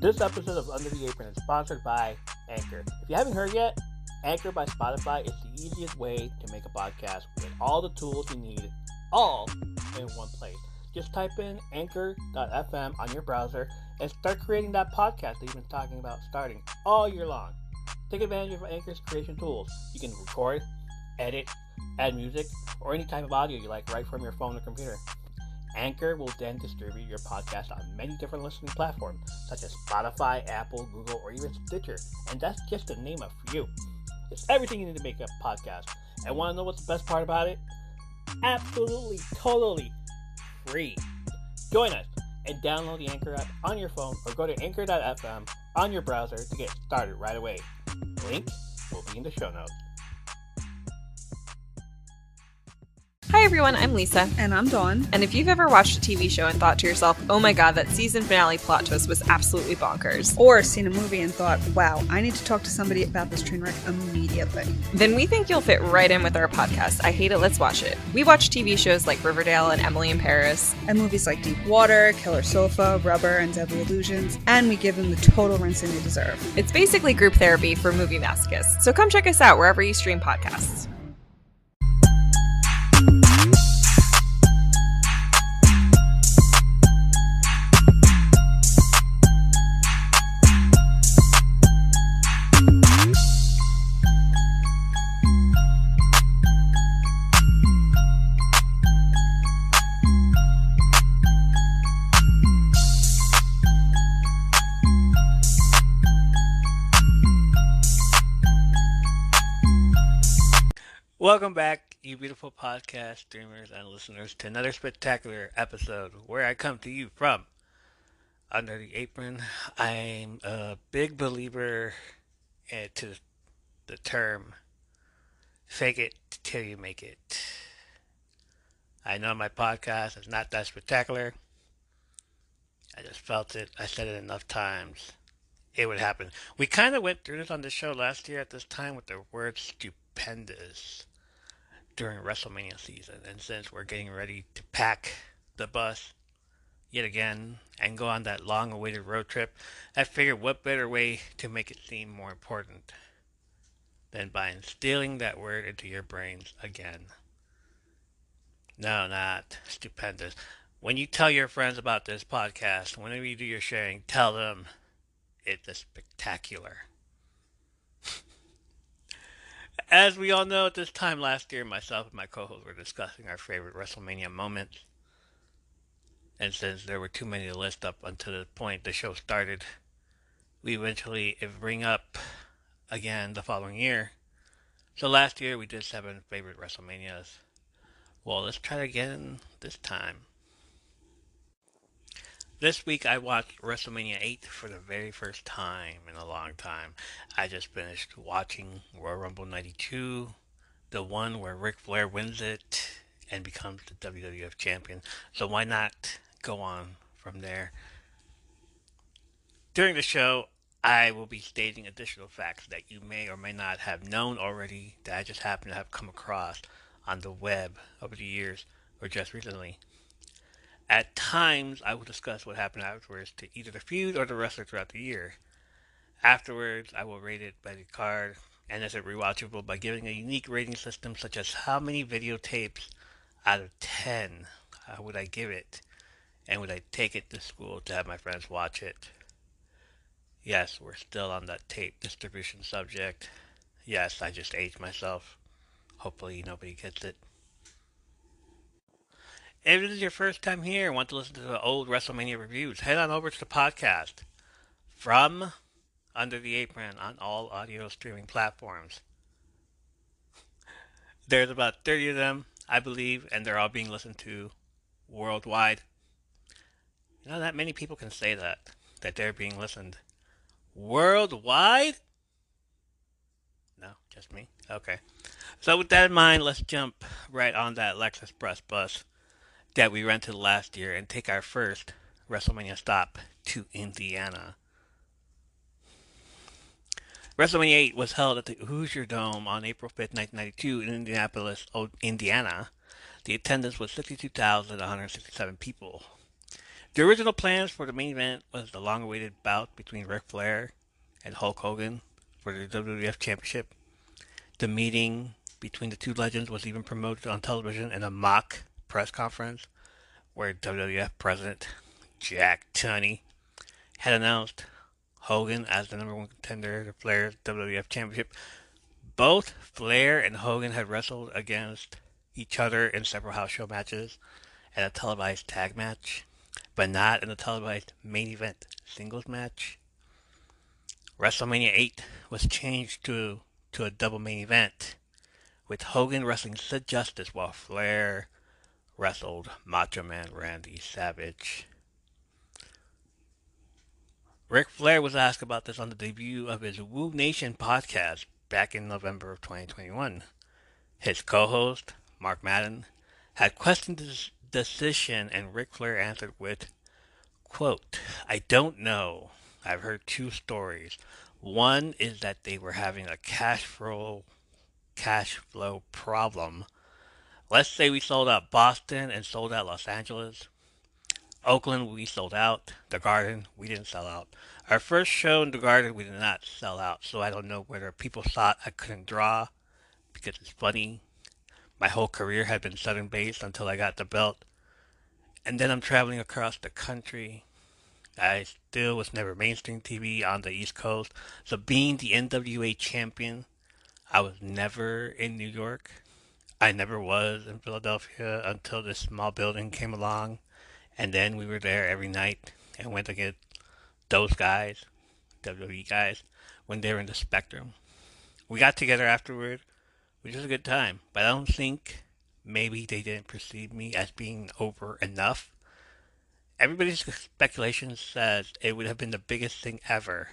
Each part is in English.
This episode of Under the Apron is sponsored by Anchor. If you haven't heard yet, Anchor by Spotify is the easiest way to make a podcast with all the tools you need, all in one place. Just type in anchor.fm on your browser and start creating that podcast that you've been talking about starting all year long. Take advantage of Anchor's creation tools. You can record, edit, add music, or any type of audio you like right from your phone or computer. Anchor will then distribute your podcast on many different listening platforms, such as Spotify, Apple, Google, or even Stitcher. And that's just to name a few. It's everything you need to make a podcast. And want to know what's the best part about it? Absolutely, totally free. Join us and download the Anchor app on your phone or go to anchor.fm on your browser to get started right away. Link will be in the show notes. Hi everyone, I'm Lisa. And I'm Dawn. And if you've ever watched a TV show and thought to yourself, oh my god, that season finale plot twist was absolutely bonkers. Or seen a movie and thought, wow, I need to talk to somebody about this train wreck immediately. Then we think you'll fit right in with our podcast, I Hate It, Let's Watch It. We watch TV shows like Riverdale and Emily in Paris. And movies like Deep Water, Killer Sofa, Rubber, and Deadly Illusions. And we give them the total rinsing they deserve. It's basically group therapy for movie masochists. So come check us out wherever you stream podcasts. Welcome back, you beautiful podcast streamers and listeners, to another spectacular episode where I come to you from Under the Apron. I'm a big believer to the term fake it till you make it. I know my podcast is not that spectacular. I just felt it. I said it enough times. It would happen. We kind of went through this on the show last year at this time with the word stupendous during Wrestlemania season, and since we're getting ready to pack the bus yet again and go on that long-awaited road trip, I figured what better way to make it seem more important than by instilling that word into your brains again. No, not stupendous. When you tell your friends about this podcast, whenever you do your sharing, tell them it's a spectacular. As we all know, at this time last year, myself and my co-host were discussing our favorite WrestleMania moments. And since there were too many to list up until the point the show started, we eventually bring up again the following year. So last year we did 7 favorite WrestleManias. Well, let's try it again this time. This week I watched WrestleMania 8 for the very first time in a long time. I just finished watching Royal Rumble 92, the one where Ric Flair wins it and becomes the WWF champion. So why not go on from there? During the show, I will be stating additional facts that you may or may not have known already that I just happen to have come across on the web over the years or just recently. At times, I will discuss what happened afterwards to either the feud or the wrestler throughout the year. Afterwards, I will rate it by the card, and as it rewatchable by giving a unique rating system such as how many videotapes out of 10 would I give it, and would I take it to school to have my friends watch it. Yes, we're still on that tape distribution subject. Yes, I just aged myself. Hopefully nobody gets it. If this is your first time here and want to listen to the old WrestleMania reviews, head on over to the podcast from Under the Apron on all audio streaming platforms. There's about 30 of them, I believe, and they're all being listened to worldwide. You know, not many people can say that they're being listened worldwide? No, just me? Okay. So with that in mind, let's jump right on that Lexus bus that we rented last year and take our first WrestleMania stop to Indiana. WrestleMania 8 was held at the Hoosier Dome on April 5th, 1992 in Indianapolis, Indiana. The attendance was 62,167 people. The original plans for the main event was the long-awaited bout between Ric Flair and Hulk Hogan for the WWF Championship. The meeting between the two legends was even promoted on television in a mock press conference where WWF President Jack Tunney had announced Hogan as the number one contender to Flair's WWF Championship. Both Flair and Hogan had wrestled against each other in several house show matches and a televised tag match, but not in a televised main event singles match. WrestleMania 8 was changed to a double main event, with Hogan wrestling Sid Justice while Flair wrestled Macho Man Randy Savage. Ric Flair was asked about this on the debut of his Woo Nation podcast back in November of 2021. His co-host, Mark Madden, had questioned this decision, and Ric Flair answered with, quote, I don't know. I've heard two stories. One is that they were having a cash flow problem. Let's say we sold out Boston and sold out Los Angeles. Oakland, we sold out. The Garden, we didn't sell out. Our first show in the Garden, we did not sell out. So I don't know whether people thought I couldn't draw because it's funny. My whole career had been Southern based until I got the belt. And then I'm traveling across the country. I still was never mainstream TV on the East Coast. So being the NWA champion, I was never in New York. I never was in Philadelphia until this small building came along. And then we were there every night and went to get those guys, WWE guys, when they were in the Spectrum. We got together afterward, which was a good time. But I don't think maybe they didn't perceive me as being over enough. Everybody's speculation says it would have been the biggest thing ever,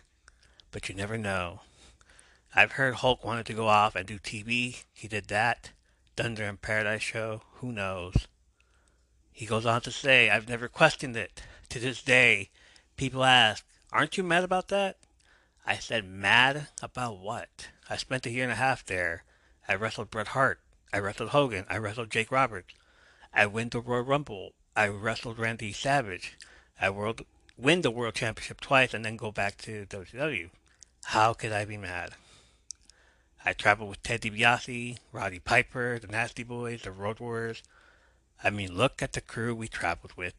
but you never know. I've heard Hulk wanted to go off and do TV. He did that. Thunder in Paradise show. Who knows? He goes on to say, I've never questioned it. To this day, people ask, aren't you mad about that? I said, mad about what? I spent a year and a half there. I wrestled Bret Hart. I wrestled Hogan. I wrestled Jake Roberts. I win the Royal Rumble. I wrestled Randy Savage. Win the World Championship twice and then go back to WCW. How could I be mad? I traveled with Ted DiBiase, Roddy Piper, the Nasty Boys, the Road Warriors. I mean, look at the crew we traveled with.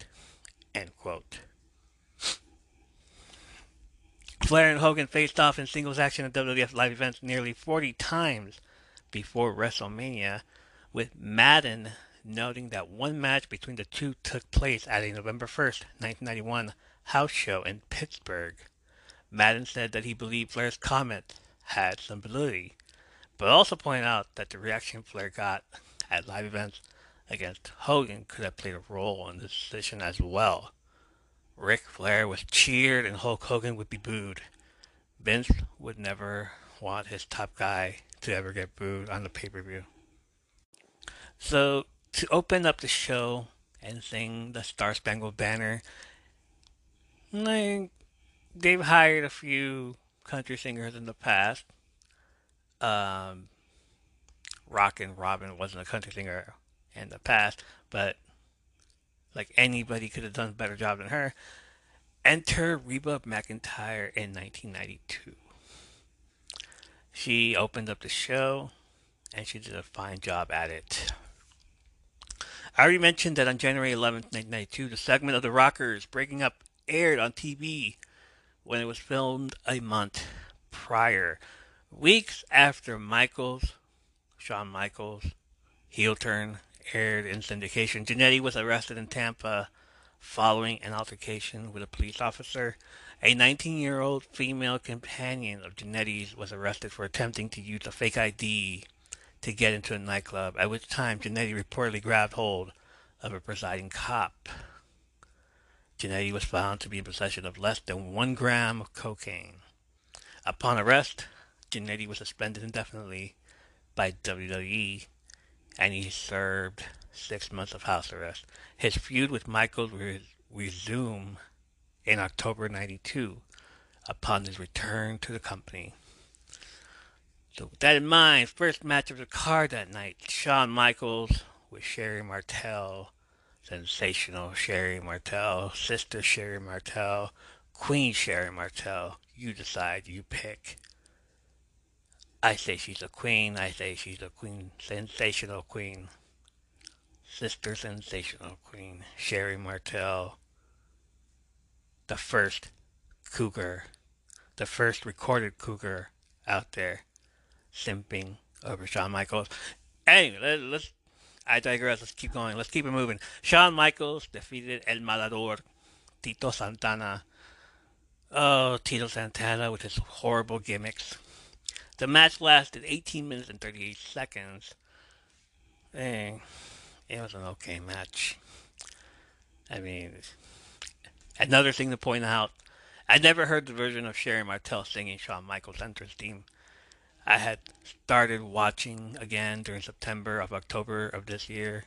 End quote. Flair and Hogan faced off in singles action at WWF live events nearly 40 times before WrestleMania, with Madden noting that one match between the two took place at a November 1st, 1991 house show in Pittsburgh. Madden said that he believed Flair's comment had some validity, but also pointed out that the reaction Flair got at live events against Hogan could have played a role in the decision as well. Ric Flair was cheered and Hulk Hogan would be booed. Vince would never want his top guy to ever get booed on the pay-per-view. So, to open up the show and sing the Star Spangled Banner, they've hired a few country singers in the past. Um, Rockin' Robin wasn't a country singer in the past, but like anybody could have done a better job than her. Enter Reba McEntire in 1992. She opened up the show, and she did a fine job at it. I already mentioned that on January 11th, 1992, the segment of The Rockers Breaking Up aired on TV when it was filmed a month prior. Weeks after Shawn Michaels' heel turn aired in syndication, Jannetty was arrested in Tampa following an altercation with a police officer. A 19-year-old female companion of Jannetty's was arrested for attempting to use a fake ID to get into a nightclub, at which time Jannetty reportedly grabbed hold of a presiding cop. Jannetty was found to be in possession of less than 1 gram of cocaine. Upon arrest, Jannetty was suspended indefinitely by WWE, and he served 6 months of house arrest. His feud with Michaels would resume in October '92 upon his return to the company. So with that in mind, first match of the card that night, Shawn Michaels with Sherry Martel Sensational Sherry Martel, Sister Sherry Martel, Queen Sherry Martel. You decide, you pick. I say she's a queen. I say she's a queen. Sensational queen. Sister Sensational Queen. Sherry Martel. The first cougar. The first recorded cougar out there simping over Shawn Michaels. Anyway, let's. I digress. Let's keep going. Let's keep it moving. Shawn Michaels defeated El Matador, Tito Santana. Oh, Tito Santana with his horrible gimmicks. The match lasted 18 minutes and 38 seconds. Dang, it was an okay match. I mean, another thing to point out, I never heard the version of Sherry Martel singing Shawn Michaels' entrance theme. I had started watching again during September of October of this year.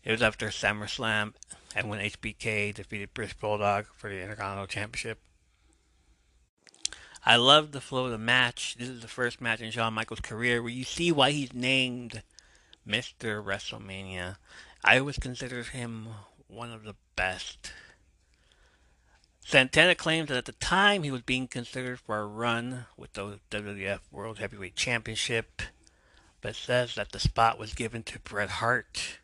It was after SummerSlam and when HBK defeated British Bulldog for the Intercontinental Championship. I love the flow of the match. This is the first match in Shawn Michaels' career where you see why he's named Mr. WrestleMania. I always considered him one of the best. Santana claims that at the time he was being considered for a run with the WWF World Heavyweight Championship, but says that the spot was given to Bret Hart.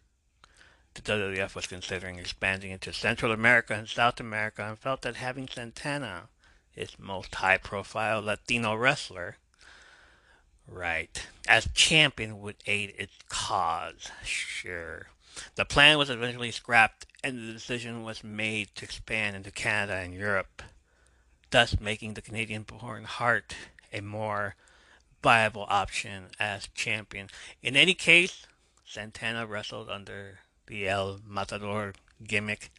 The WWF was considering expanding into Central America and South America and felt that having Santana, its most high-profile Latino wrestler, right, as champion would aid its cause. Sure. The plan was eventually scrapped and the decision was made to expand into Canada and Europe, thus making the Canadian-born Hart a more viable option as champion. In any case, Santana wrestled under the El Matador gimmick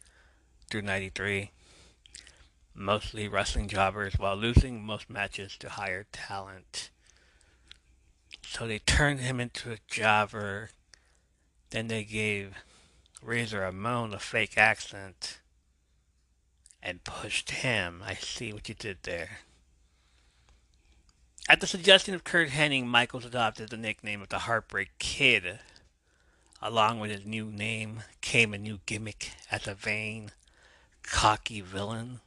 through 93, mostly wrestling jobbers while losing most matches to higher talent. So they turned him into a jobber. Then they gave Razor Ramon a fake accent and pushed him. I see what you did there. At the suggestion of Curt Hennig, Michaels adopted the nickname of the Heartbreak Kid. Along with his new name came a new gimmick as a vain, cocky villain.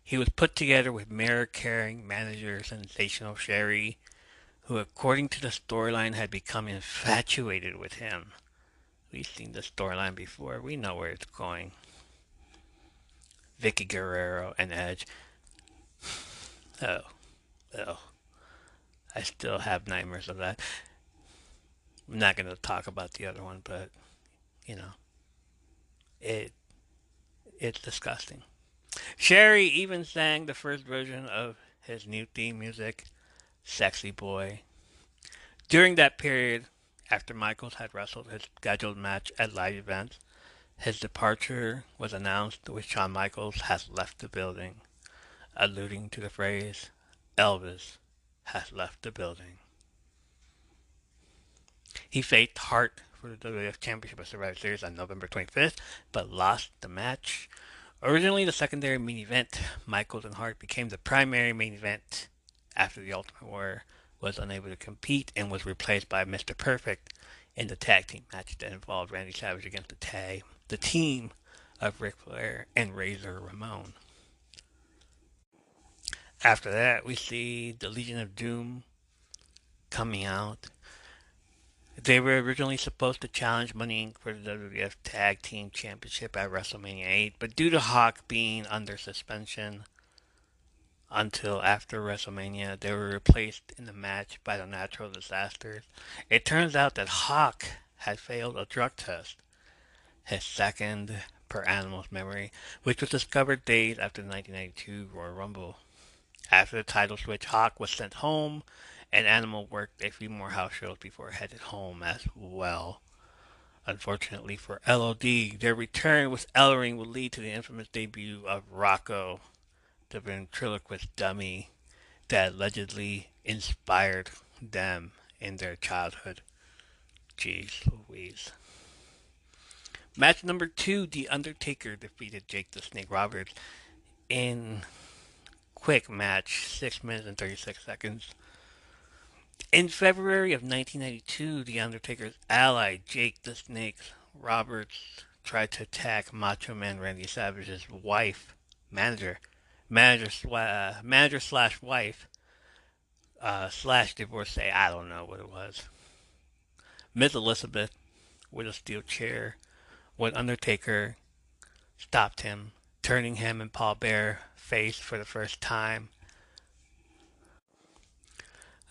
He was put together with mirror-carrying manager Sensational Sherry, who according to the storyline had become infatuated with him. We've seen the storyline before. We know where it's going. Vicky Guerrero and Edge. Oh, oh. I still have nightmares of that. I'm not going to talk about the other one, but, you know, it it's disgusting. Sherry even sang the first version of his new theme music, Sexy Boy. During that period, after Michaels had wrestled his scheduled match at live events, his departure was announced with Shawn Michaels has left the building, alluding to the phrase, Elvis has left the building. He faced Hart for the WWF Championship at Survivor Series on November 25th, but lost the match. Originally the secondary main event, Michaels and Hart became the primary main event after the Ultimate Warrior was unable to compete and was replaced by Mr. Perfect in the tag team match that involved Randy Savage against the team of Ric Flair and Razor Ramon. After that, we see the Legion of Doom coming out. They were originally supposed to challenge Money Inc. for the WWF Tag Team Championship at WrestleMania 8, but due to Hawk being under suspension until after WrestleMania, they were replaced in the match by the Natural Disasters. It turns out that Hawk had failed a drug test, his second per Animal's memory, which was discovered days after the 1992 Royal Rumble. After the title switch, Hawk was sent home, and Animal worked a few more house shows before headed home as well. Unfortunately for LOD, their return with Ellering would lead to the infamous debut of Rocco, the ventriloquist dummy that allegedly inspired them in their childhood. Jeez Louise. Match number 2, The Undertaker defeated Jake the Snake Roberts in quick match, 6 minutes and 36 seconds. In February of 1992, The Undertaker's ally, Jake the Snake Roberts, tried to attack Macho Man Randy Savage's wife, manager slash wife, slash divorcee. I don't know what it was. Miss Elizabeth with a steel chair when Undertaker stopped him, turning him and Paul Bear face for the first time.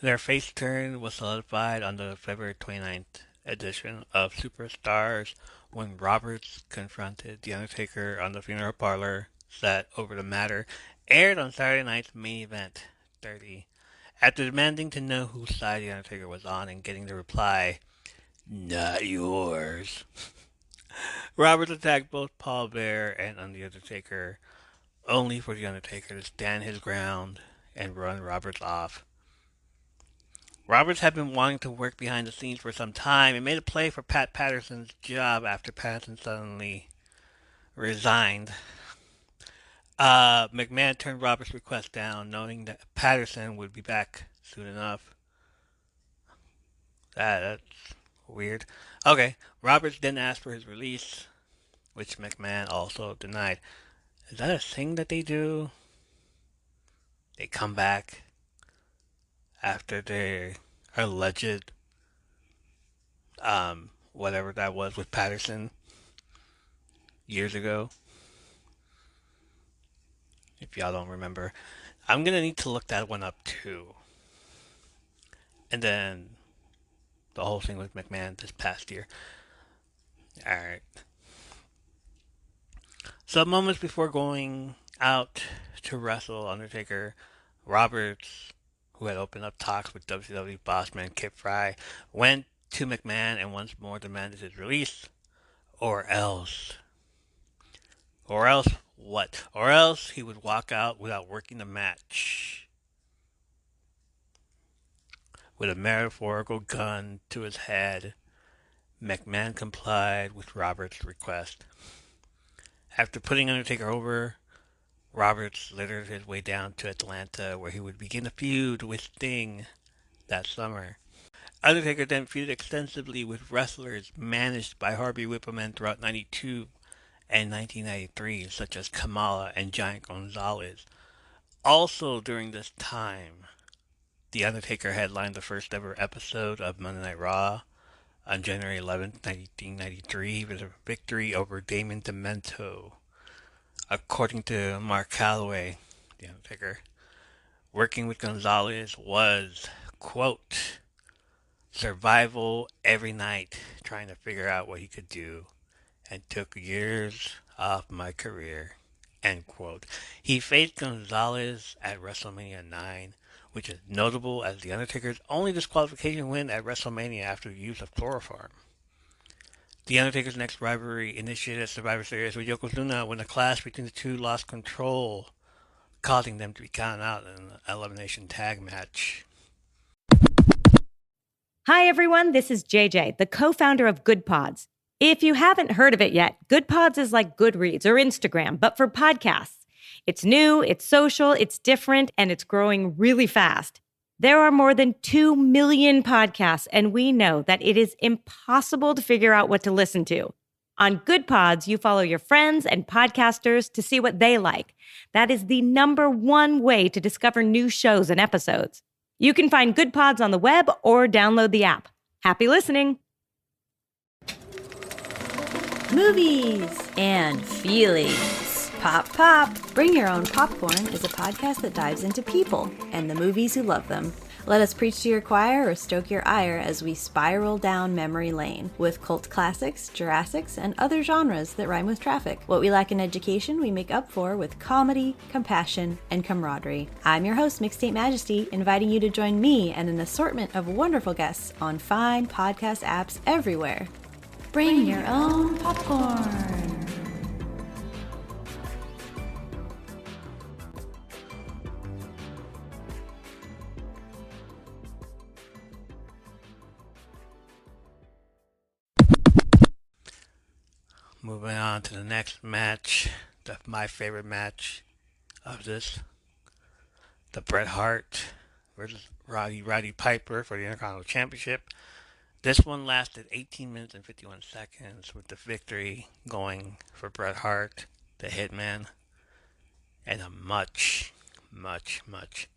Their face turn was solidified on the February 29th edition of Superstars when Roberts confronted The Undertaker on the funeral parlor set over the matter, aired on Saturday night's main event 30. After demanding to know whose side The Undertaker was on and getting the reply, "Not yours," Roberts attacked both Paul Bear and The Undertaker, only for The Undertaker to stand his ground and run Roberts off. Roberts had been wanting to work behind the scenes for some time and made a play for Pat Patterson's job after Patterson suddenly resigned. McMahon turned Roberts' request down, knowing that Patterson would be back soon enough. That's weird. Okay, Roberts then asked for his release, which McMahon also denied. Is that a thing that they do? They come back after their alleged, whatever that was with Patterson years ago. If y'all don't remember, I'm gonna need to look that one up too. And then the whole thing with McMahon this past year. Alright. So moments before going out to wrestle Undertaker, Roberts, who had opened up talks with WCW bossman Kip Fry, went to McMahon and once more demanded his release. Or else. Or else what? Or else he would walk out without working the match. With a metaphorical gun to his head, McMahon complied with Roberts' request. After putting Undertaker over, Roberts littered his way down to Atlanta, where he would begin a feud with Sting that summer. Undertaker then feuded extensively with wrestlers managed by Harvey Whippleman throughout '92 and 1993, such as Kamala and Giant Gonzalez. Also during this time, The Undertaker headlined the first ever episode of Monday Night Raw on January 11th, 1993, with a victory over Damon Demento. According to Mark Calloway, The Undertaker, working with Gonzalez was, quote, survival every night, trying to figure out what he could do, and took years off my career, end quote. He faced Gonzalez at WrestleMania 9, which is notable as The Undertaker's only disqualification win at WrestleMania after the use of chloroform. The Undertaker's next rivalry initiated at Survivor Series with Yokozuna when the clash between the two lost control, causing them to be counted out in an elimination tag match. Hi, everyone. This is JJ, the co-founder of Good Pods. If you haven't heard of it yet, Good Pods is like Goodreads or Instagram, but for podcasts. It's new, it's social, it's different, and it's growing really fast. There are more than 2 million podcasts, and we know that it is impossible to figure out what to listen to. On Good Pods, you follow your friends and podcasters to see what they like. That is the #1 way to discover new shows and episodes. You can find Good Pods on the web or download the app. Happy listening! Movies and feelings. Pop, pop. Bring Your Own Popcorn is a podcast that dives into people and the movies who love them. Let us preach to your choir or stoke your ire as we spiral down memory lane with cult classics, Jurassics, and other genres that rhyme with traffic. What we lack in education, we make up for with comedy, compassion, and camaraderie. I'm your host, Mixtape Majesty, inviting you to join me and an assortment of wonderful guests on fine podcast apps everywhere. Bring your own popcorn. Moving on to the next match, my favorite match of this, the Bret Hart versus Roddy Piper for the Intercontinental Championship. This one lasted 18 minutes and 51 seconds, with the victory going for Bret Hart, the Hitman, and a much, much, much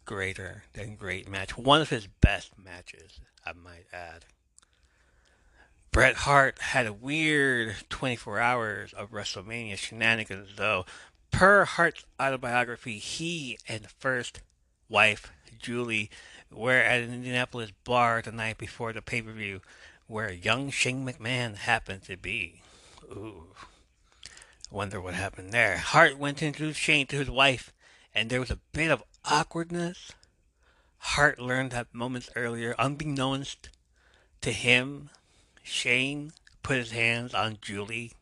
greater than great match. One of his best matches, I might add. Bret Hart had a weird 24 hours of WrestleMania shenanigans, though. Per Hart's autobiography, he and first wife, Julie, were at an Indianapolis bar the night before the pay per view, where young Shane McMahon happened to be. Ooh, wonder what happened there. Hart went to introduce Shane to his wife, and there was a bit of awkwardness. Hart learned that moments earlier, unbeknownst to him, Shane put his hands on Julie,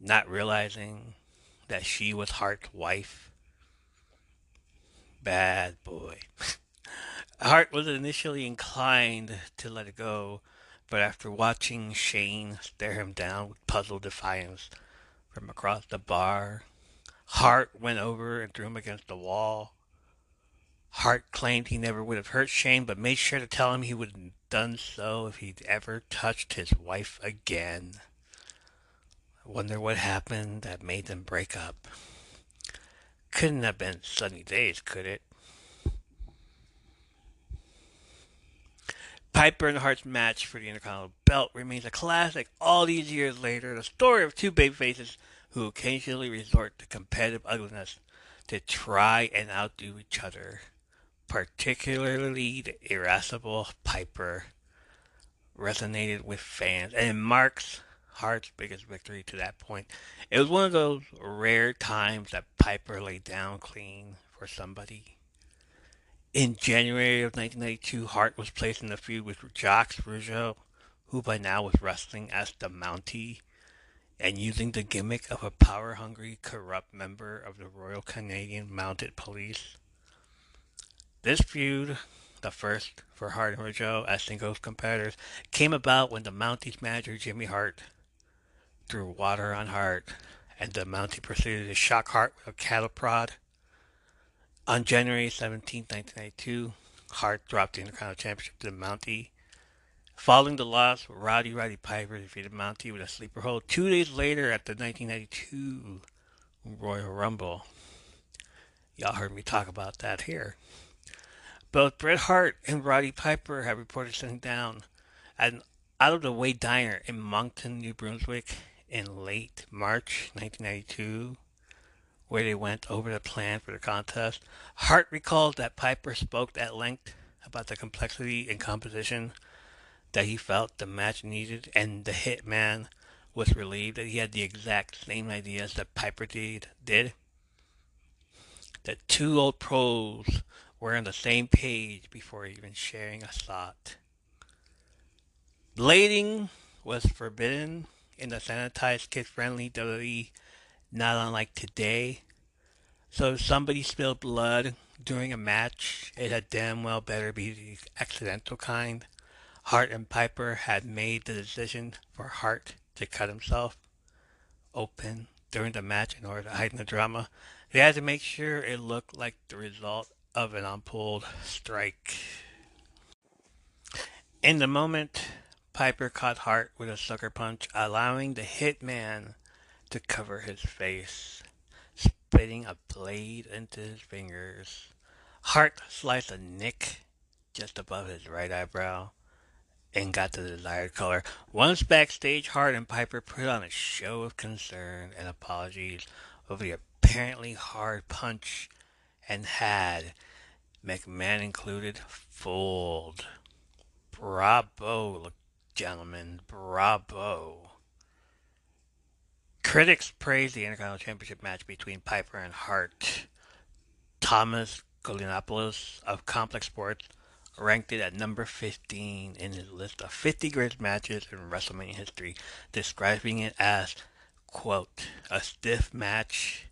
not realizing that she was Hart's wife. Bad boy. Hart was initially inclined to let it go, but after watching Shane stare him down with puzzled defiance from across the bar, Hart went over and threw him against the wall. Hart claimed he never would have hurt Shane, but made sure to tell him he would have done so if he'd ever touched his wife again. I wonder what happened that made them break up. Couldn't have been sunny days, could it? Piper and Hart's match for the Intercontinental Belt remains a classic all these years later. The story of two babyfaces who occasionally resort to competitive ugliness to try and outdo each other, particularly the irascible Piper, resonated with fans, and it marks Hart's biggest victory to that point. It was one of those rare times that Piper laid down clean for somebody. In January of 1992, Hart was placed in a feud with Jacques Rougeau, who by now was wrestling as the Mountie, and using the gimmick of a power-hungry, corrupt member of the Royal Canadian Mounted Police. This feud, the first for Hart and Rougeau as singles competitors, came about when the Mountie's manager, Jimmy Hart, threw water on Hart, and the Mountie proceeded to shock Hart with a cattle prod. On January 17, 1992, Hart dropped the Intercontinental Championship to the Mountie. Following the loss, Roddy Piper defeated Mountie with a sleeper hold 2 days later at the 1992 Royal Rumble. Y'all heard me talk about that here. Both Bret Hart and Roddy Piper have reported sitting down at an out-of-the-way diner in Moncton, New Brunswick in late March 1992, where they went over the plan for the contest. Hart recalls that Piper spoke at length about the complexity and composition that he felt the match needed, and the Hitman was relieved that he had the exact same ideas that Piper did. That two old pros were on the same page before even sharing a thought. Blading was forbidden in the sanitized, kid-friendly WWE, not unlike today. So if somebody spilled blood during a match, it had damn well better be the accidental kind. Hart and Piper had made the decision for Hart to cut himself open during the match in order to heighten the drama. They had to make sure it looked like the result of an unpulled strike. In the moment, Piper caught Hart with a sucker punch, allowing the Hitman to cover his face, spitting a blade into his fingers. Hart sliced a nick just above his right eyebrow and got the desired color. Once backstage, Hart and Piper put on a show of concern and apologies over the apparently hard punch and had, McMahon included, fooled. Bravo, gentlemen, bravo. Critics praised the Intercontinental Championship match between Piper and Hart. Thomas Golinopoulos of Complex Sports ranked it at number 15 in his list of 50 greatest matches in WrestleMania history, describing it as, quote, a stiff match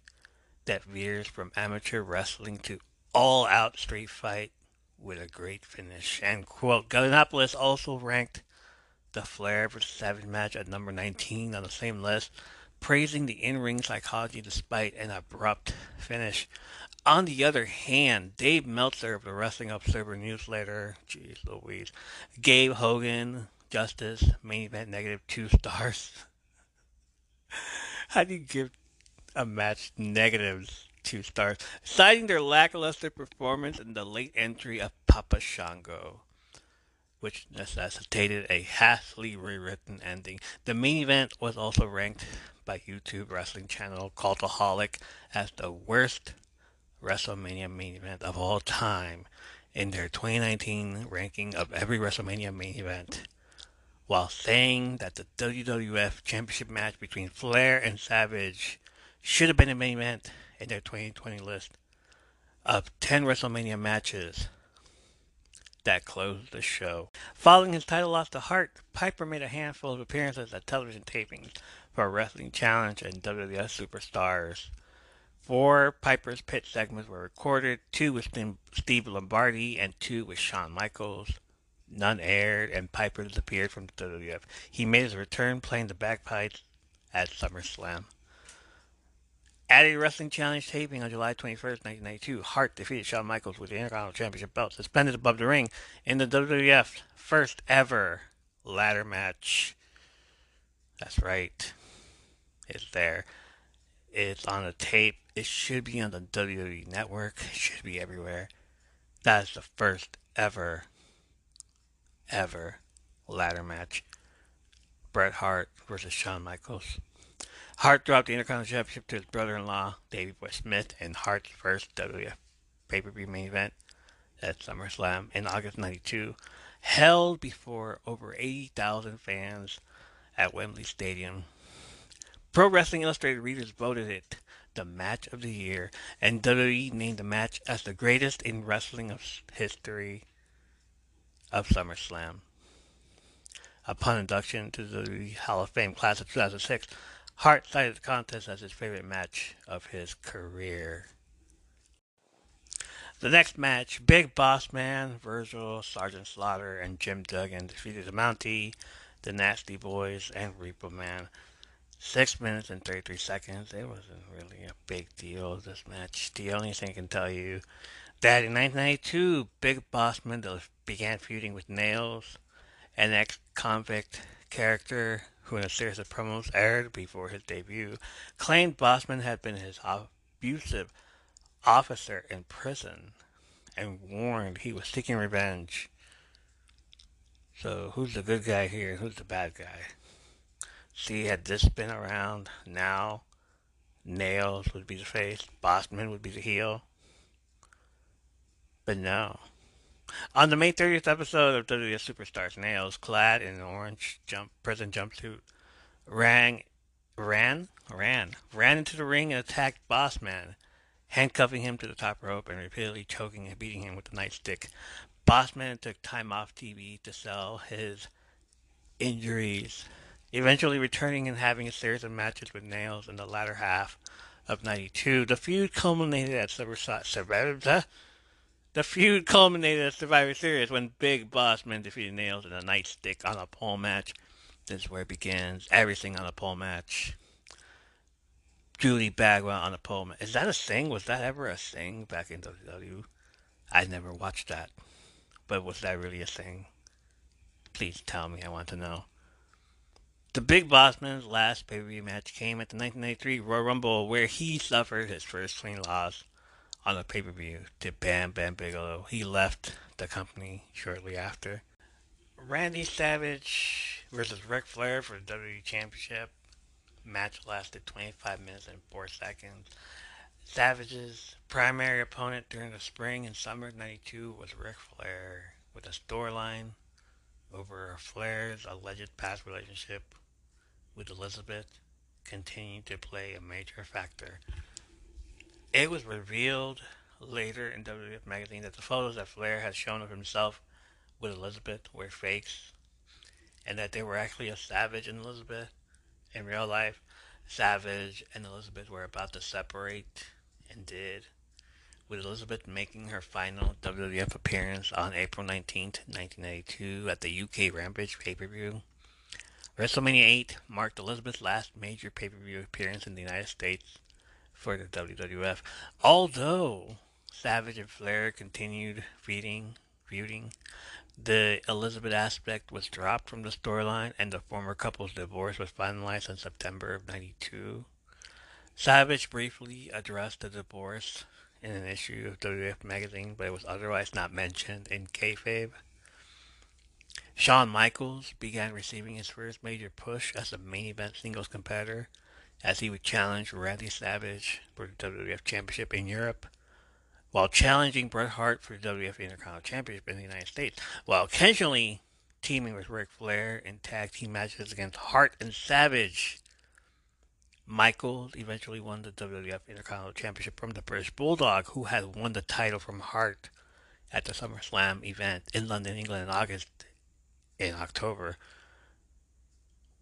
that veers from amateur wrestling to all-out street fight with a great finish, end quote. Golinopoulos also ranked the Flair vs. Savage match at number 19 on the same list, praising the in-ring psychology despite an abrupt finish. On the other hand, Dave Meltzer of the Wrestling Observer newsletter, jeez Louise, gave Hogan Justice main event negative 2 stars. How do you give a match negatives 2 stars? Citing their lackluster performance in the late entry of Papa Shango, which necessitated a hastily rewritten ending. The main event was also ranked by YouTube wrestling channel Cultaholic as the worst WrestleMania main event of all time in their 2019 ranking of every WrestleMania main event, while saying that the WWF Championship match between Flair and Savage should have been a main event in their 2020 list of 10 WrestleMania matches that closed the show. Following his title loss to Hart, Piper made a handful of appearances at television tapings for Wrestling Challenge and WWF Superstars. 4 Piper's Pit segments were recorded, 2 with Steve Lombardi and 2 with Shawn Michaels. None aired, and Piper disappeared from the WWF. He made his return playing the bagpipes at SummerSlam. At a Wrestling Challenge taping on July 21st, 1992, Hart defeated Shawn Michaels with the Intercontinental Championship belt suspended above the ring in the WWF's first ever ladder match. That's right. It's there. It's on a tape. It should be on the WWE Network. It should be everywhere. That is the first ever ladder match. Bret Hart versus Shawn Michaels. Hart dropped the Intercontinental Championship to his brother-in-law, Davey Boy Smith, in Hart's first WWF pay-per-view main event at SummerSlam in August '92, held before over 80,000 fans at Wembley Stadium. Pro Wrestling Illustrated readers voted it the match of the year, and WWE named the match as the greatest in wrestling history of SummerSlam. Upon induction to the Hall of Fame class of 2006, Hart cited the contest as his favorite match of his career. The next match, Big Boss Man, Virgil, Sergeant Slaughter, and Jim Duggan defeated the Mountie, the Nasty Boys, and Repo Man. 6 minutes and 33 seconds. It wasn't really a big deal, this match. The only thing I can tell you that in 1992, Big Boss Man began feuding with Nails, an ex-convict character who in a series of promos aired before his debut claimed Bossman had been his abusive officer in prison and warned he was seeking revenge. So who's the good guy here and who's the bad guy? See, had this been around now, Nails would be the face, Bossman would be the heel. But no. On the May 30th episode of WWF Superstars, Nails, clad in an orange prison jumpsuit, ran into the ring and attacked Bossman, handcuffing him to the top rope and repeatedly choking and beating him with the nightstick. Bossman took time off TV to sell his injuries, eventually returning and having a series of matches with Nails in the latter half of '92. The feud culminated at Survivor Series when Big Boss Man defeated Nails in a nightstick on a pole match. This is where it begins. Everything on a pole match. Julie Bagwell on a pole match. Is that a thing? Was that ever a thing back in WW? I never watched that. But was that really a thing? Please tell me. I want to know. The Big Boss Man's last pay-per-view match came at the 1993 Royal Rumble, where he suffered his first clean loss on a pay-per-view to Bam Bam Bigelow. He left the company shortly after. Randy Savage versus Ric Flair for the WWE Championship. Match lasted 25 minutes and 4 seconds. Savage's primary opponent during the spring and summer of '92 was Ric Flair, with a storyline over Flair's alleged past relationship with Elizabeth continuing to play a major factor. It was revealed later in WWF magazine that the photos that Flair had shown of himself with Elizabeth were fakes, and that they were actually a Savage and Elizabeth. In real life, Savage and Elizabeth were about to separate, and did, with Elizabeth making her final WWF appearance on April 19th, 1992 at the UK Rampage pay-per-view. WrestleMania 8 marked Elizabeth's last major pay-per-view appearance in the United States, for the WWF. Although Savage and Flair continued feuding, the Elizabeth aspect was dropped from the storyline, and the former couple's divorce was finalized in September of '92. Savage briefly addressed the divorce in an issue of WWF magazine, but it was otherwise not mentioned in kayfabe. Shawn Michaels began receiving his first major push as a main event singles competitor, as he would challenge Randy Savage for the WWF Championship in Europe, while challenging Bret Hart for the WWF Intercontinental Championship in the United States, while occasionally teaming with Ric Flair in tag team matches against Hart and Savage. Michaels eventually won the WWF Intercontinental Championship from the British Bulldog, who had won the title from Hart at the SummerSlam event in London, England in October.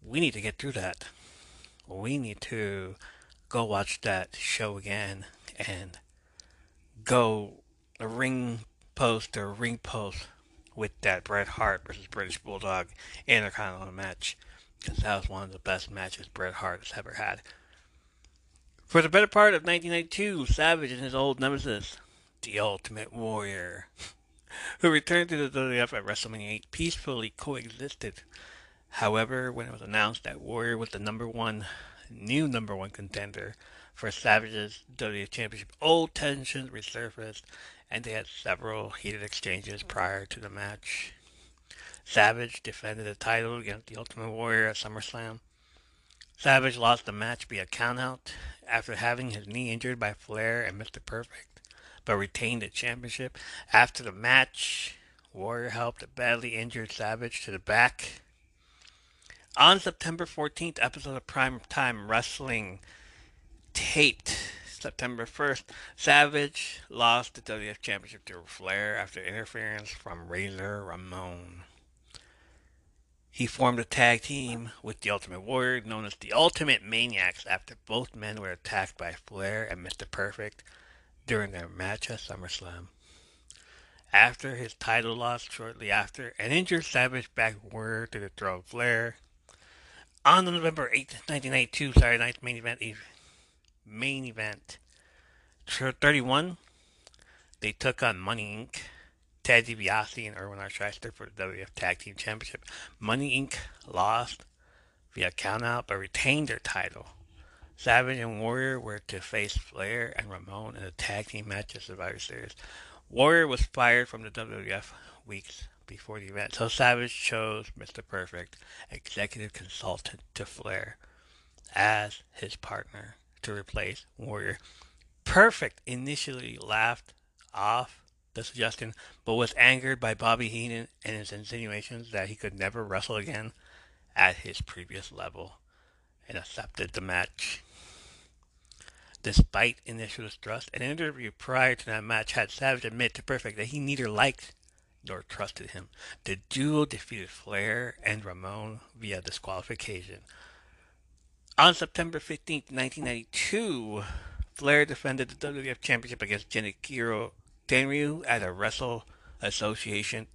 We need to get through that. We need to go watch that show again and go a ring post with that Bret Hart versus British Bulldog Intercontinental match, because that was one of the best matches Bret Hart has ever had. For the better part of 1992, Savage and his old nemesis, the Ultimate Warrior, who returned to the WWF at WrestleMania 8, peacefully coexisted. However, when it was announced that Warrior was the new number one contender for Savage's WWF Championship, old tensions resurfaced, and they had several heated exchanges prior to the match. Savage defended the title against the Ultimate Warrior at SummerSlam. Savage lost the match via countout after having his knee injured by Flair and Mr. Perfect, but retained the championship. After the match, Warrior helped a badly injured Savage to the back. On September 14th, episode of Primetime Wrestling taped September 1st, Savage lost the WWF Championship to Flair after interference from Razor Ramon. He formed a tag team with the Ultimate Warrior, known as the Ultimate Maniacs, after both men were attacked by Flair and Mr. Perfect during their match at SummerSlam. After his title loss shortly after, an injured Savage backed Warrior to the throat of Flair. On November 8th, 1992, Saturday Night's main event 31, they took on Money Inc., Ted DiBiase and Erwin R. Shyster for the WWF Tag Team Championship. Money Inc. lost via countout but retained their title. Savage and Warrior were to face Flair and Ramon in a tag team match at Survivor Series. Warrior was fired from the WWF weeks before the event, so Savage chose Mr. Perfect, executive consultant to Flair, as his partner to replace Warrior. Perfect initially laughed off the suggestion, but was angered by Bobby Heenan and his insinuations that he could never wrestle again at his previous level, and accepted the match. Despite initial distrust, an interview prior to that match had Savage admit to Perfect that he neither liked nor trusted him. The duo defeated Flair and Ramon via disqualification. On September 15th, 1992, Flair defended the WWF Championship against Genichiro Tenryu at a Wrestle Association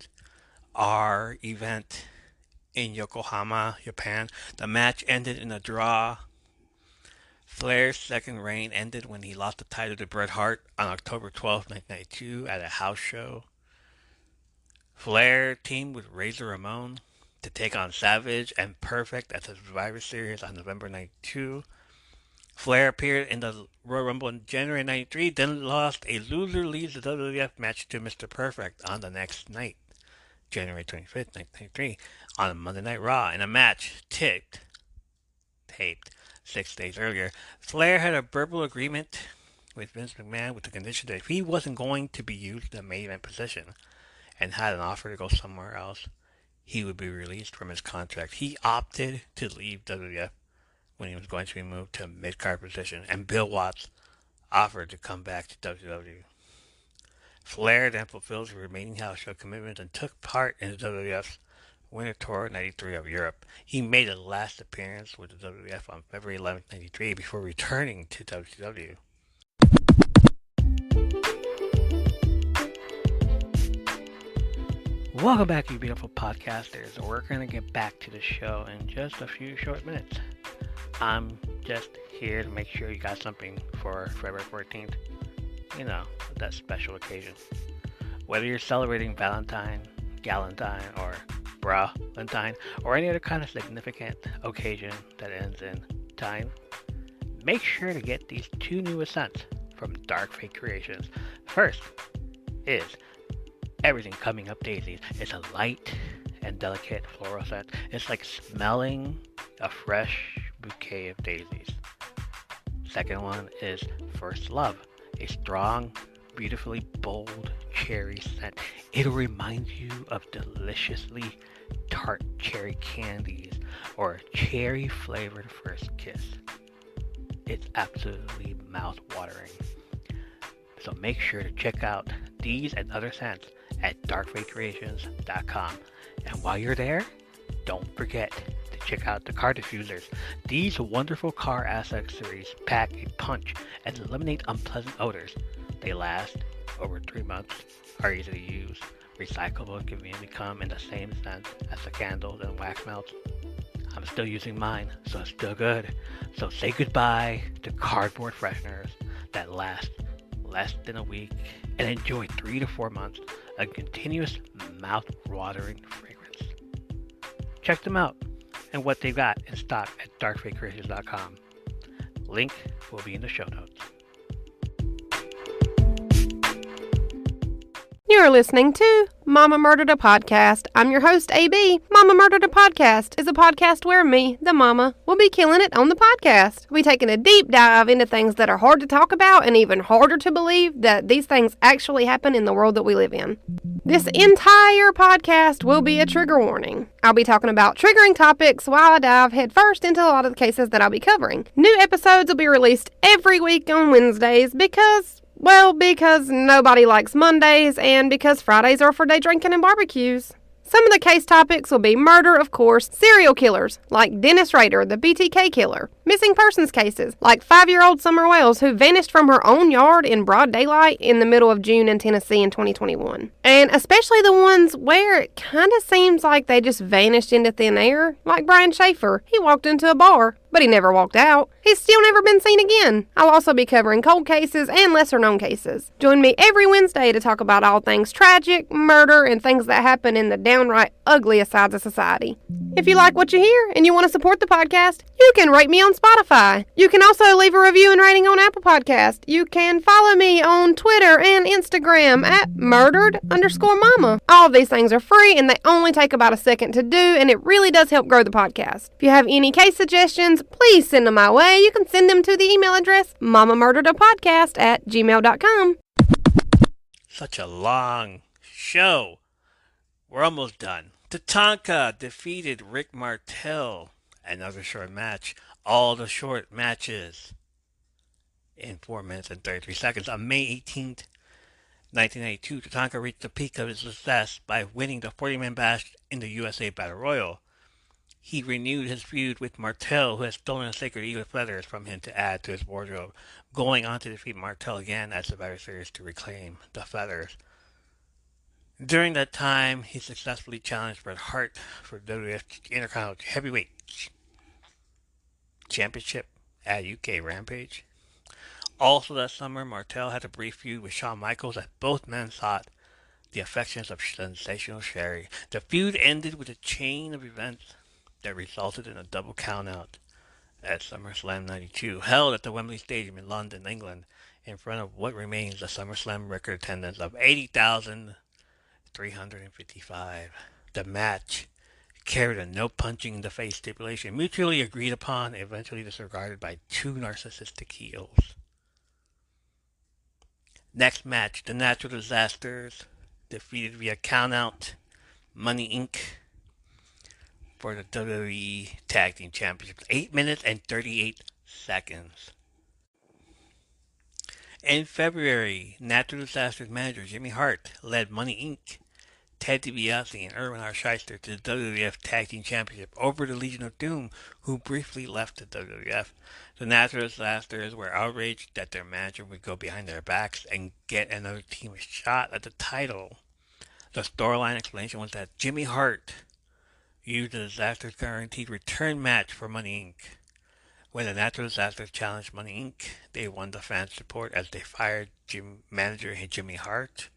R event in Yokohama, Japan. The match ended in a draw. Flair's second reign ended when he lost the title to Bret Hart on October 12, 1992 at a house show. Flair teamed with Razor Ramon to take on Savage and Perfect at the Survivor Series on November 92. Flair appeared in the Royal Rumble in January 93, then lost a loser leaves the WWF match to Mr. Perfect on the next night, January 25th, 1993, on a Monday Night Raw in a match taped 6 days earlier. Flair had a verbal agreement with Vince McMahon with the condition that if he wasn't going to be used in the main event position and had an offer to go somewhere else, he would be released from his contract. He opted to leave WWF when he was going to be moved to a mid-card position, and Bill Watts offered to come back to WWE. Flair then fulfilled his remaining house show commitments and took part in the WWF's Winter Tour 93 of Europe. He made a last appearance with the WWF on February 11, 93 before returning to WCW. Welcome back, you beautiful podcasters. We're going to get back to the show in just a few short minutes. I'm just here to make sure you got something for February 14th. You know, that special occasion. Whether you're celebrating Valentine, Galentine, or Valentine, or any other kind of significant occasion that ends in time, make sure to get these two newest scents from Dark Fate Creations. First is Everything Coming Up Daisies. It's a light and delicate floral scent. It's like smelling a fresh bouquet of daisies. Second one is First Love, a strong, beautifully bold cherry scent. It'll remind you of deliciously tart cherry candies or cherry flavored first kiss. It's absolutely mouth-watering. So make sure to check out these and other scents at darkfatecreations.com. And while you're there, don't forget to check out the car diffusers. These wonderful car accessories pack a punch and eliminate unpleasant odors. They last over 3 months, are easy to use, recyclable, and conveniently come in the same scent as the candles and wax melts. I'm still using mine, so it's still good. So say goodbye to cardboard fresheners that last less than a week and enjoy 3 to 4 months of continuous mouth-watering fragrance. Check them out and what they've got in stock at darkfatecreations.com. Link will be in the show notes. You're listening to Mama Murdered a Podcast. I'm your host, AB. Mama Murdered a Podcast is a podcast where me, the mama, will be killing it on the podcast. We'll be taking a deep dive into things that are hard to talk about and even harder to believe that these things actually happen in the world that we live in. This entire podcast will be a trigger warning. I'll be talking about triggering topics while I dive headfirst into a lot of the cases that I'll be covering. New episodes will be released every week on Wednesdays because nobody likes Mondays and because Fridays are for day drinking and barbecues. Some of the case topics will be murder, of course, serial killers, like Dennis Rader, the BTK killer, missing persons cases, like 5-year-old Summer Wells, who vanished from her own yard in broad daylight in the middle of June in Tennessee in 2021. And especially the ones where it kind of seems like they just vanished into thin air, like Brian Schaefer. He walked into a bar, but he never walked out. He's still never been seen again. I'll also be covering cold cases and lesser-known cases. Join me every Wednesday to talk about all things tragic, murder, and things that happen in the downright ugliest sides of society. If you like what you hear and you want to support the podcast, you can rate me on Spotify. You can also leave a review and rating on Apple Podcast. You can follow me on Twitter and Instagram at murdered_mama. All of these things are free and they only take about a second to do, and it really does help grow the podcast. If you have any case suggestions, please send them my way. You can send them to the email address mamamurderedapodcast@gmail.com. Such a long show. We're almost done. Tatanka defeated Rick Martel. Another short match. All the short matches in 4 minutes and 33 seconds. On May 18th, 1992, Tatanka reached the peak of his success by winning the 40-man bash in the USA Battle Royal. He renewed his feud with Martel, who had stolen a sacred eagle feathers from him to add to his wardrobe, going on to defeat Martel again at Survivor Series to reclaim the feathers. During that time, he successfully challenged Bret Hart for WWF Intercontinental Heavyweight Championship at UK Rampage. Also that summer, Martel had a brief feud with Shawn Michaels as both men sought the affections of Sensational Sherry. The feud ended with a chain of events that resulted in a double countout at SummerSlam 92, held at the Wembley Stadium in London, England, in front of what remains a SummerSlam record attendance of 80,355. The match carried a no punching in the face stipulation, mutually agreed upon, eventually disregarded by two narcissistic heels. Next match, the Natural Disasters defeated via countout Money Inc. for the WWE Tag Team Championships. 8 minutes and 38 seconds. In February, Natural Disasters manager Jimmy Hart led Money Inc., Ted DiBiase, and Irwin R. Shyster to the WWF Tag Team Championship over the Legion of Doom, who briefly left the WWF. The Natural Disasters were outraged that their manager would go behind their backs and get another team a shot at the title. The storyline explanation was that Jimmy Hart used the Disasters guaranteed return match for Money Inc. When the Natural Disasters challenged Money Inc., they won the fans' support as they fired manager Jimmy Hart.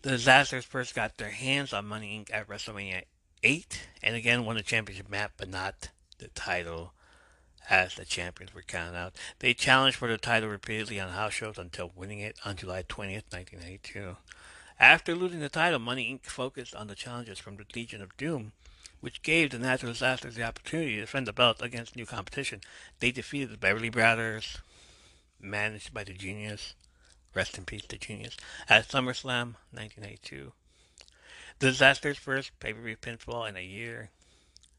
The Disasters first got their hands on Money Inc. at WrestleMania 8 and again won the championship match, but not the title as the champions were counted out. They challenged for the title repeatedly on house shows until winning it on July 20th, 1992. After losing the title, Money Inc. focused on the challenges from the Legion of Doom, which gave the Natural Disasters the opportunity to defend the belt against new competition. They defeated the Beverly Brothers, managed by the Genius, rest in peace, the Genius, at SummerSlam 1992. The Disasters' first pay-per-view pinfall in a year.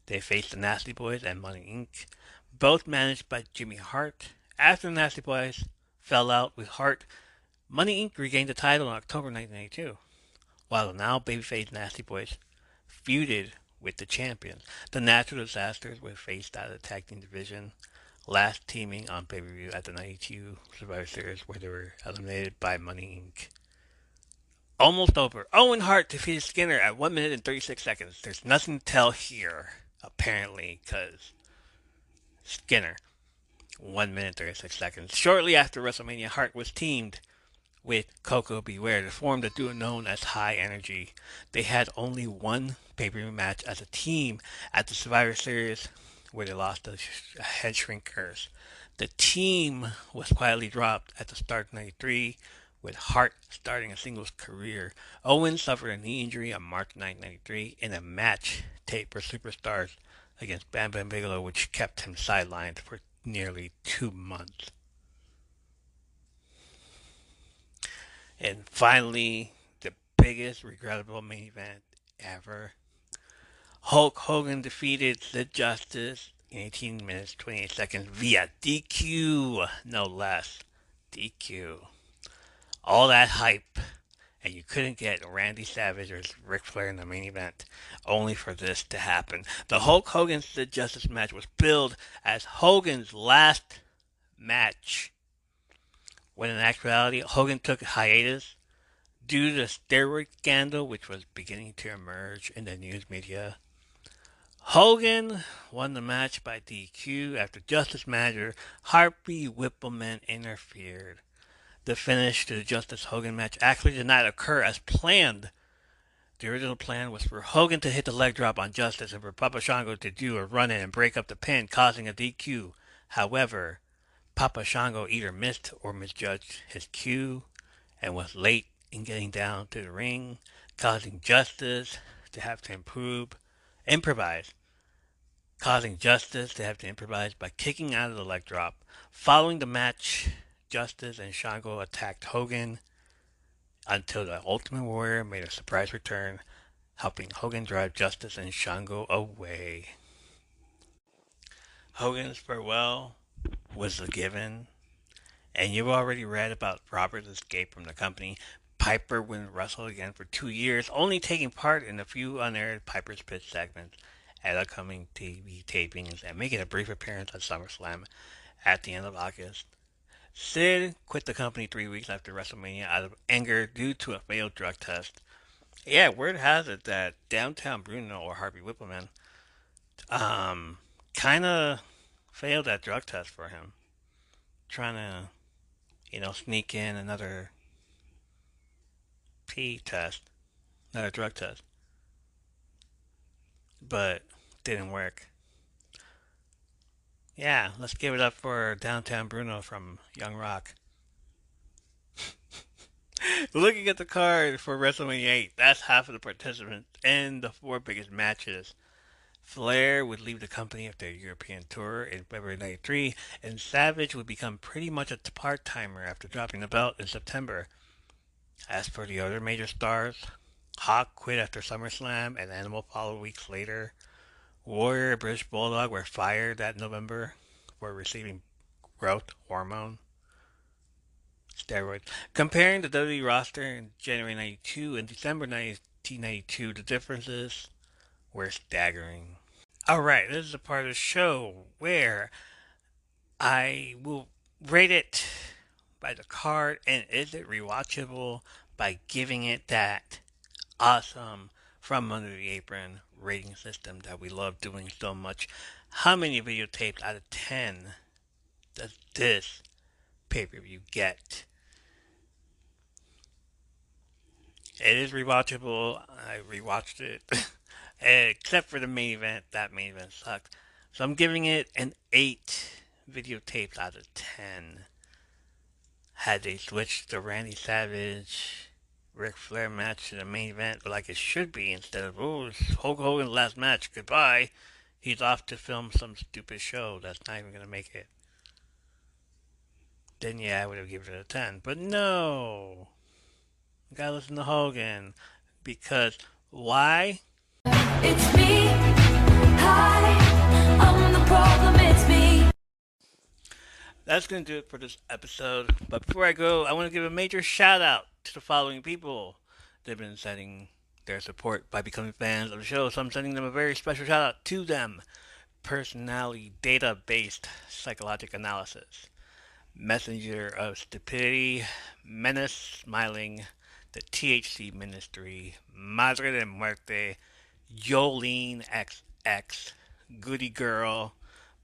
They faced the Nasty Boys and Money Inc., both managed by Jimmy Hart. After the Nasty Boys fell out with Hart, Money Inc. regained the title in October 1992, while the now babyface Nasty Boys feuded with the champions. The Natural Disasters were faced out of the tag team division, last teaming on pay-per-view at the 92 Survivor Series, where they were eliminated by Money Inc. Almost over. Owen Hart defeated Skinner at 1 minute and 36 seconds. There's nothing to tell here, apparently, because Skinner, 1 minute 36 seconds. Shortly after WrestleMania, Hart was teamed with Coco Beware to form the duo known as High Energy. They had only one pay-per-view match as a team at the Survivor Series, where they lost to Head Shrinkers. The team was quietly dropped at the start of 93, with Hart starting a singles career. Owen suffered a knee injury on March 9, 93 in a match taped for Superstars against Bam Bam Bigelow, which kept him sidelined for nearly 2 months. And finally, the biggest regrettable main event ever. Hulk Hogan defeated Sid Justice in 18 minutes 28 seconds via DQ, no less. DQ. All that hype, and you couldn't get Randy Savage or Ric Flair in the main event, only for this to happen. The Hulk Hogan Sid Justice match was billed as Hogan's last match, when in actuality Hogan took a hiatus due to the steroid scandal which was beginning to emerge in the news media. Hogan won the match by DQ after Justice manager Harvey Whippleman interfered. The finish to the Justice Hogan match actually did not occur as planned. The original plan was for Hogan to hit the leg drop on Justice and for Papa Shango to do a run in and break up the pin, causing a DQ. However, Papa Shango either missed or misjudged his cue and was late in getting down to the ring, causing Justice to have to improvise by kicking out of the leg drop. Following the match, Justice and Shango attacked Hogan until the Ultimate Warrior made a surprise return, helping Hogan drive Justice and Shango away. Hogan's farewell was a given, and you've already read about Robert's escape from the company. Piper wouldn't wrestle again for 2 years, only taking part in a few unaired Piper's Pit segments at upcoming TV tapings and making a brief appearance at SummerSlam at the end of August. Sid quit the company 3 weeks after WrestleMania out of anger due to a failed drug test. Yeah, word has it that Downtown Bruno, or Harvey Whippleman, kind of failed that drug test for him. Trying to, sneak in another another drug test. But didn't work. Yeah, let's give it up for Downtown Bruno from Young Rock. Looking at the card for WrestleMania 8, that's half of the participants and the 4 biggest matches. Flair would leave the company after a European tour in February 93, and Savage would become pretty much a part-timer after dropping the belt in September. As for the other major stars, Hawk quit after SummerSlam and Animal followed weeks later. Warrior and British Bulldog were fired that November for receiving growth hormone steroids. Comparing the WWE roster in January 92 and December 1992, the differences were staggering. Alright, this is a part of the show where I will rate it by the card and is it rewatchable by giving it that awesome from under the apron rating system that we love doing so much. How many videotapes out of 10 does this pay-per-view get? It is rewatchable. I rewatched it. Except for the main event. That main event sucked. So I'm giving it an 8 videotapes out of 10. Had they switched the Randy Savage Ric Flair match to the main event like it should be, instead of, oh, it's Hulk Hogan's last match, goodbye, he's off to film some stupid show that's not even going to make it. Then yeah, I would have given it a 10. But no. You gotta listen to Hogan. Because why? It's me. Hi, I'm the problem, it's me. That's going to do it for this episode. But before I go, I want to give a major shout out to the following people. They've been sending their support by becoming fans of the show, so I'm sending them a very special shout out to them. Personality Data Based Psychologic Analysis, Messenger of Stupidity, Menace Smiling, the THC Ministry, Madre de Muerte, Jolene XX, Goody Girl,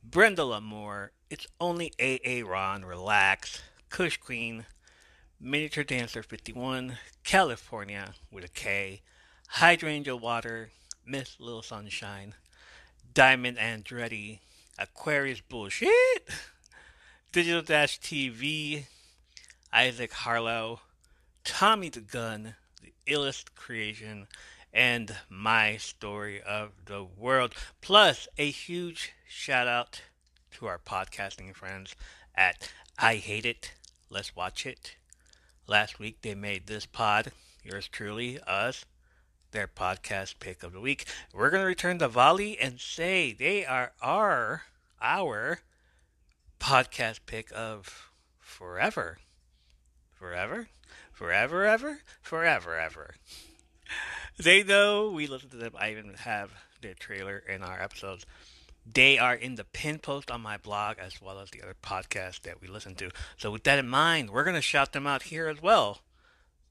Brenda Lamour, It's Only AA Ron, Relax, Kush Queen, Miniature Dancer 51, California with a K, Hydrangea Water, Miss Little Sunshine, Diamond Andretti, Aquarius Bullshit, Digital Dash TV, Isaac Harlow, Tommy the Gun, The Illest Creation, and My Story of the World. Plus, a huge shout out to our podcasting friends at I Hate It, Let's Watch It. Last week they made this pod, yours truly, us, their podcast pick of the week. We're going to return to Volley and Say they are our podcast pick of forever. Forever? Forever, ever? Forever, ever. They know we listen to them. I even have their trailer in our episodes. They are in the pin post on my blog as well as the other podcasts that we listen to. So with that in mind, we're going to shout them out here as well.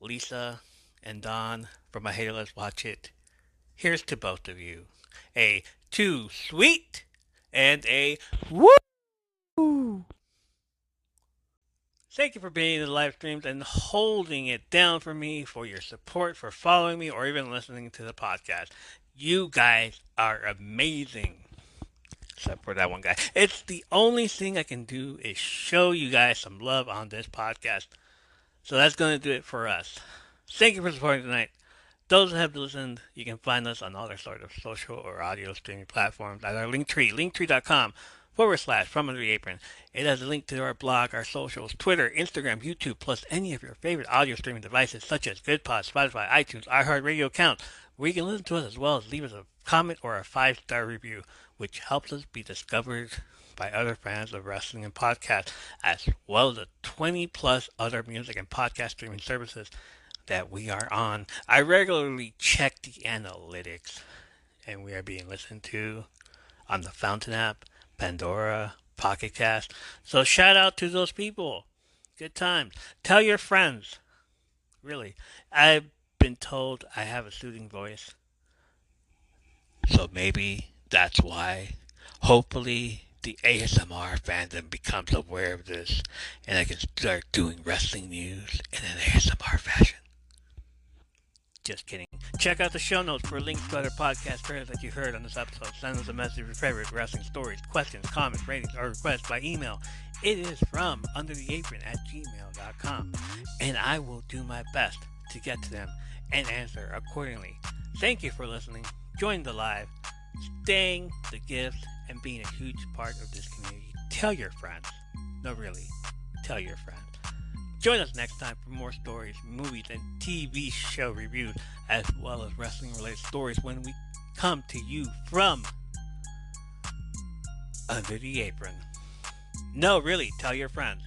Lisa and Don from I Hate It, Let's Watch It. Here's to both of you. A too sweet and a woo! Thank you for being in the live streams and holding it down for me, for your support, for following me, or even listening to the podcast. You guys are amazing. Except for that one guy. It's the only thing I can do is show you guys some love on this podcast. So that's going to do it for us. Thank you for supporting tonight. Those that have listened, you can find us on all their sort of social or audio streaming platforms at our Linktree, linktree.com/From Under the Apron. It has a link to our blog, our socials, Twitter, Instagram, YouTube, plus any of your favorite audio streaming devices such as GoodPod, Spotify, iTunes, iHeartRadio account, where you can listen to us as well as leave us a comment or a 5-star review, which helps us be discovered by other fans of wrestling and podcasts, as well as the 20-plus other music and podcast streaming services that we are on. I regularly check the analytics, and we are being listened to on the Fountain app, Pandora, Pocket Cast. So shout out to those people. Good times. Tell your friends. Really. I've been told I have a soothing voice. So maybe that's why. Hopefully the ASMR fandom becomes aware of this and I can start doing wrestling news in an ASMR fashion. Just kidding. Check out the show notes for links to other podcast trailers that you heard on this episode. Send us a message of your favorite wrestling stories, questions, comments, ratings, or requests by email. It is from undertheapron@gmail.com, and I will do my best to get to them and answer accordingly. Thank you for listening, joining the live, staying the gifts, and being a huge part of this community. Tell your friends. No, really. Tell your friends. Join us next time for more stories, movies, and TV show reviews, as well as wrestling-related stories when we come to you from Under the Apron. No, really, tell your friends.